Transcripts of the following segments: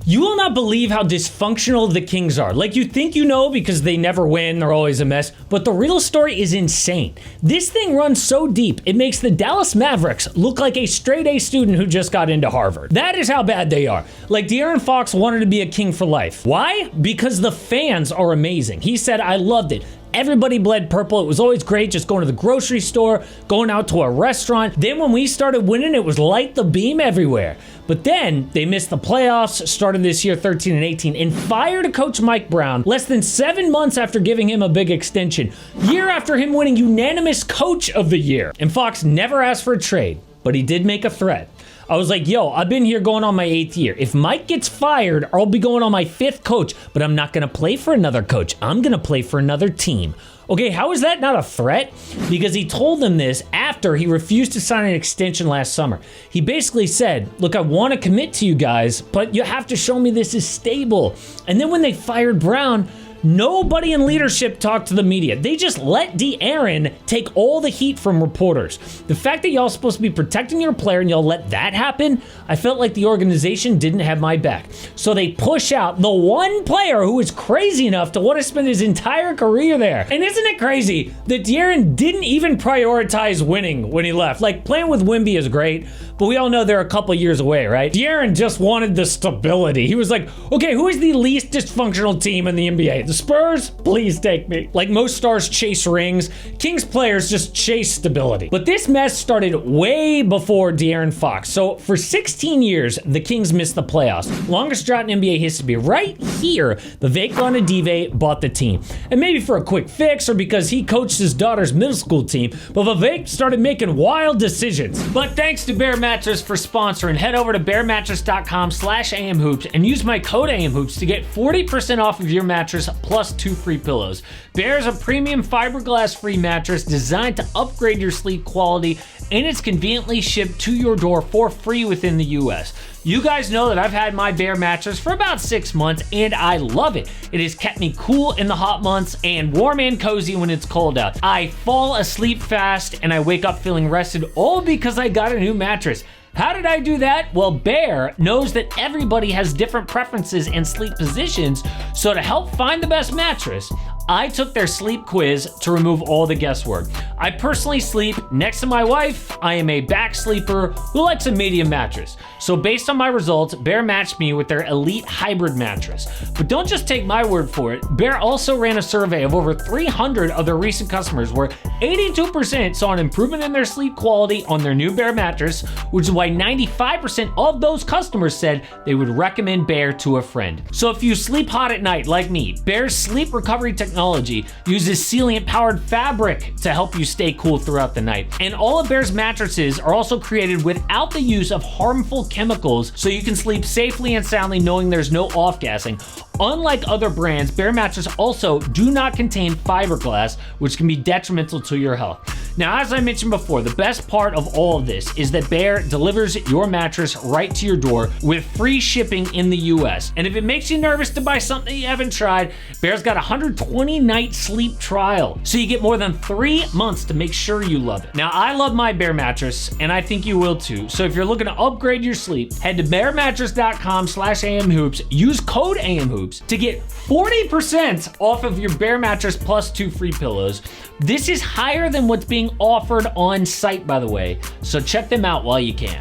You will not believe how dysfunctional the Kings are. Like, you think you know because they never win, they're always a mess, but the real story is insane. This thing runs so deep, it makes the Dallas Mavericks look like a straight-A student who just got into Harvard. That is how bad they are. Like, De'Aaron Fox wanted to be a King for life. Why? Because the fans are amazing. He said, I loved it. Everybody bled purple. It was always great just going to the grocery store, going out to a restaurant. Then when we started winning, it was light the beam everywhere. But then they missed the playoffs, started this year 13 and 18, and fired Coach Mike Brown less than 7 months after giving him a big extension, year after him winning unanimous Coach of the Year. And Fox never asked for a trade, but he did make a threat. I was like, yo, I've been here going on my 8th year. If Mike gets fired, I'll be going on my 5th coach, but I'm not going to play for another coach. I'm going to play for another team. Okay, how is that not a threat? Because he told them this after he refused to sign an extension last summer. He basically said, look, I want to commit to you guys, but you have to show me this is stable. And then when they fired Brown, nobody in leadership talked to the media. They just let De'Aaron take all the heat from reporters. The fact that y'all supposed to be protecting your player and y'all let that happen, I felt like the organization didn't have my back. So they push out the one player who was crazy enough to want to spend his entire career there. And isn't it crazy that De'Aaron didn't even prioritize winning when he left? Like, playing with Wemby is great, but we all know they're a couple years away, right? De'Aaron just wanted the stability. He was like, okay, who is the least dysfunctional team in the NBA? The Spurs? Please take me. Like most stars chase rings, Kings players just chase stability. But this mess started way before De'Aaron Fox. So for 16 years, the Kings missed the playoffs. Longest drought in NBA history. Right here, Vivek Ranadive bought the team. And maybe for a quick fix or because he coached his daughter's middle school team, but Vivek started making wild decisions. But thanks to Bear Mattress for sponsoring. Head over to bearmattress.com/amhoops and use my code amhoops to get 40% off of your mattress plus 2 free pillows. Bear is a premium fiberglass-free mattress designed to upgrade your sleep quality, and it's conveniently shipped to your door for free within the US. You guys know that I've had my Bear mattress for about 6 months, and I love it. It has kept me cool in the hot months and warm and cozy when it's cold out. I fall asleep fast, and I wake up feeling rested, all because I got a new mattress. How did I do that? Well, Bear knows that everybody has different preferences and sleep positions, so to help find the best mattress, I took their sleep quiz to remove all the guesswork. I personally sleep next to my wife. I am a back sleeper who likes a medium mattress. So based on my results, Bear matched me with their Elite Hybrid mattress. But don't just take my word for it. Bear also ran a survey of over 300 of their recent customers where 82% saw an improvement in their sleep quality on their new Bear mattress, which is why 95% of those customers said they would recommend Bear to a friend. So if you sleep hot at night like me, Bear's sleep recovery technology uses Sealant-powered fabric to help you stay cool throughout the night. And all of Bear's mattresses are also created without the use of harmful chemicals, so you can sleep safely and soundly knowing there's no off-gassing. Unlike other brands, Bear mattresses also do not contain fiberglass, which can be detrimental to your health. Now, as I mentioned before, the best part of all of this is that Bear delivers your mattress right to your door with free shipping in the US. And if it makes you nervous to buy something you haven't tried, Bear's got a 120-night sleep trial, so you get more than 3 months to make sure you love it. Now, I love my Bear mattress, and I think you will too. So if you're looking to upgrade your sleep, head to bearmattress.com/amhoops, use code amhoops to get 40% off of your Bear mattress plus 2 free pillows. This is higher than what's being offered on site, by the way, so check them out while you can.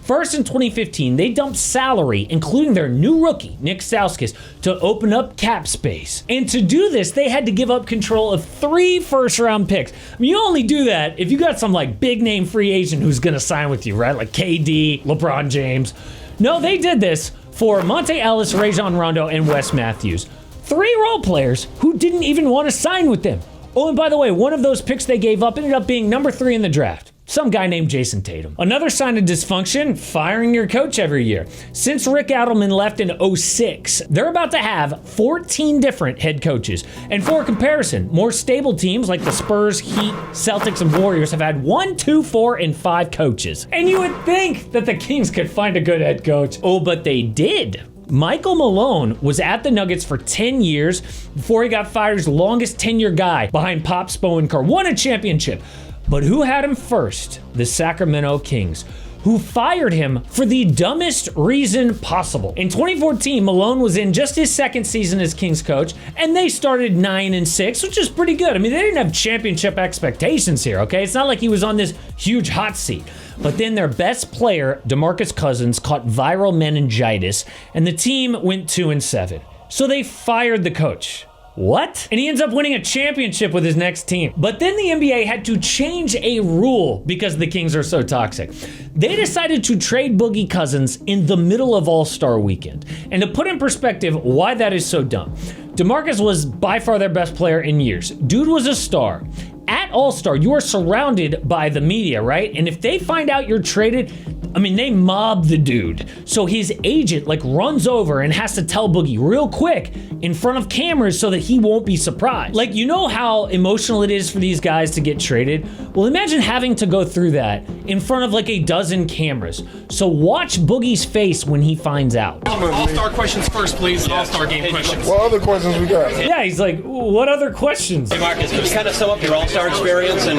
First, in 2015, they dumped salary, including their new rookie, Nick Stauskas, to open up cap space. And to do this, they had to give up control of 3 first-round picks. I mean, you only do that if you got some like big-name free agent who's gonna sign with you, right? Like KD, LeBron James. No, they did this for Monte Ellis, Rajon Rondo, and Wes Matthews. 3 role players who didn't even want to sign with them. Oh, and by the way, one of those picks they gave up ended up being number 3 in the draft. Some guy named Jason Tatum. Another sign of dysfunction, firing your coach every year. Since Rick Adelman left in 2006, they're about to have 14 different head coaches. And for comparison, more stable teams like the Spurs, Heat, Celtics, and Warriors have had 1, 2, 4, and 5 coaches. And you would think that the Kings could find a good head coach. Oh, but they did. Michael Malone was at the Nuggets for 10 years before he got fired as longest tenure guy behind Pop, Spo, and Kerr. Won a championship. But who had him first? The Sacramento Kings. who fired him for the dumbest reason possible. In 2014, Malone was in just his second season as Kings coach, and they started 9-6, which is pretty good. I mean, they didn't have championship expectations here, okay? It's not like he was on this huge hot seat. But then their best player, DeMarcus Cousins, caught viral meningitis, and the team went 2-7. So they fired the coach. What? And he ends up winning a championship with his next team. But then the NBA had to change a rule because the Kings are so toxic. They decided to trade Boogie Cousins in the middle of All-Star Weekend. And to put in perspective why that is so dumb, DeMarcus was by far their best player in years. Dude was a star. At All-Star, you are surrounded by the media, right? And if they find out you're traded, I mean, they mob the dude. So his agent runs over and has to tell Boogie real quick in front of cameras so that he won't be surprised. You know how emotional it is for these guys to get traded? Well, imagine having to go through that in front of a dozen cameras. So watch Boogie's face when he finds out. All-Star questions first, please. All-Star game questions. What other questions we got? Yeah, he's like, what other questions? DeMarcus, can you kind of sum up your All-Star experience and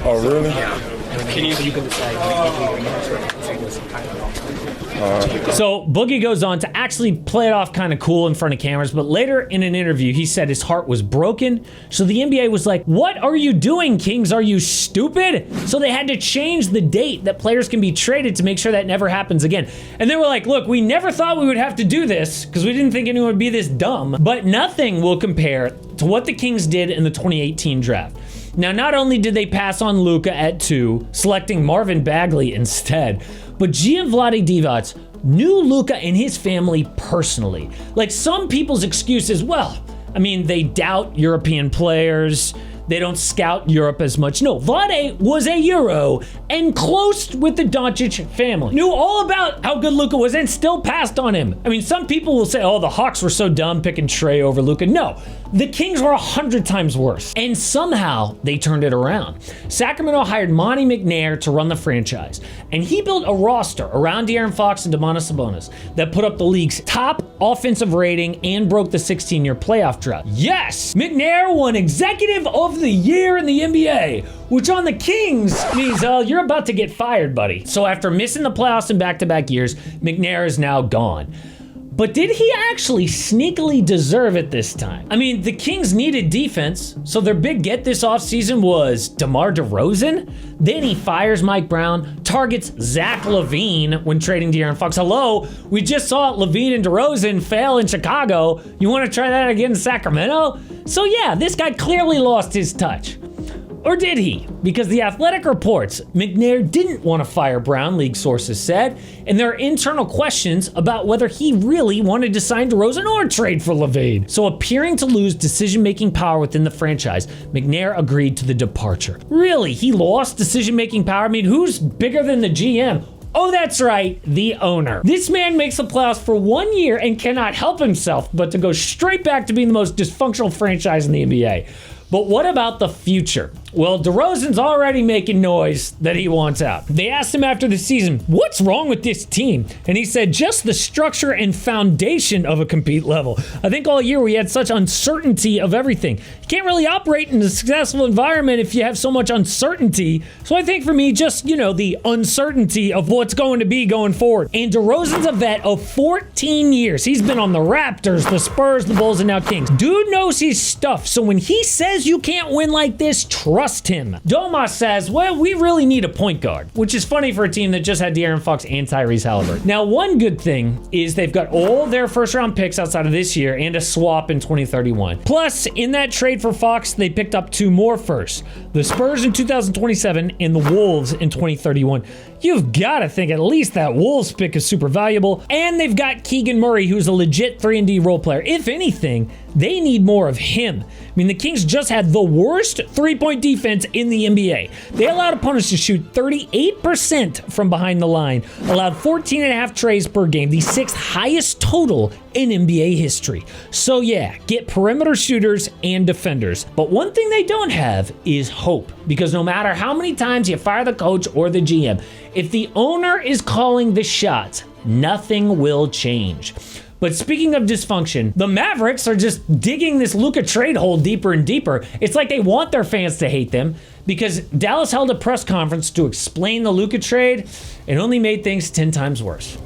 Oh, really? can you So Boogie goes on to actually play it off kind of cool in front of cameras, but later in an interview, he said his heart was broken. So the NBA was like, what are you doing, Kings? Are you stupid? So they had to change the date that players can be traded to make sure that never happens again. And they were like, look, we never thought we would have to do this because we didn't think anyone would be this dumb, but nothing will compare to what the Kings did in the 2018 draft. Now, not only did they pass on Luka at 2, selecting Marvin Bagley instead, but GM Vlade Divac knew Luka and his family personally. Some people's excuse is, well, I mean, they doubt European players. They don't scout Europe as much. No, Vlade was a Euro and close with the Doncic family. Knew all about how good Luka was and still passed on him. I mean, some people will say, oh, the Hawks were so dumb picking Trey over Luka. No, the Kings were 100 times worse. And somehow they turned it around. Sacramento hired Monty McNair to run the franchise. And he built a roster around De'Aaron Fox and Domantas Sabonis that put up the league's top offensive rating and broke the 16-year playoff drought. Yes, McNair won Executive of the Year in the NBA, which on the Kings means, you're about to get fired, buddy. So after missing the playoffs in back-to-back years, McNair is now gone. But did he actually sneakily deserve it this time? I mean, the Kings needed defense, so their big get this offseason was DeMar DeRozan. Then he fires Mike Brown, targets Zach LaVine when trading De'Aaron Fox. Hello, we just saw LaVine and DeRozan fail in Chicago. You want to try that again in Sacramento? So yeah, this guy clearly lost his touch. Or did he? Because the Athletic reports McNair didn't want to fire Brown, league sources said, and there are internal questions about whether he really wanted to sign DeRozan or trade for LaVine. So appearing to lose decision-making power within the franchise, McNair agreed to the departure. Really? He lost decision-making power? I mean, who's bigger than the GM? Oh, that's right, the owner. This man makes the playoffs for 1 year and cannot help himself but to go straight back to being the most dysfunctional franchise in the NBA. But what about the future? Well, DeRozan's already making noise that he wants out. They asked him after the season, what's wrong with this team? And he said, just the structure and foundation of a compete level. I think all year we had such uncertainty of everything. You can't really operate in a successful environment if you have so much uncertainty. So I think for me, just, the uncertainty of what's going to be going forward. And DeRozan's a vet of 14 years. He's been on the Raptors, the Spurs, the Bulls, and now Kings. Dude knows his stuff. So when he says you can't win like this, trust him. Domas says, well, we really need a point guard, which is funny for a team that just had De'Aaron Fox and Tyrese Halliburton. Now, one good thing is they've got all their first-round picks outside of this year and a swap in 2031. Plus, in that trade for Fox, they picked up 2 more firsts. The Spurs in 2027 and the Wolves in 2031. You've got to think at least that Wolves pick is super valuable. And they've got Keegan Murray, who's a legit 3-and-D role player. If anything, they need more of him. I mean, the Kings just had the worst three-point defense in the NBA. They allowed opponents to shoot 38% from behind the line, allowed 14.5 trays per game, the 6th highest total in NBA history. So yeah, get perimeter shooters and defenders. But one thing they don't have is hope, because no matter how many times you fire the coach or the GM, if the owner is calling the shots, nothing will change. But speaking of dysfunction, the Mavericks are just digging this Luka trade hole deeper and deeper. It's like they want their fans to hate them because Dallas held a press conference to explain the Luka trade and only made things 10 times worse.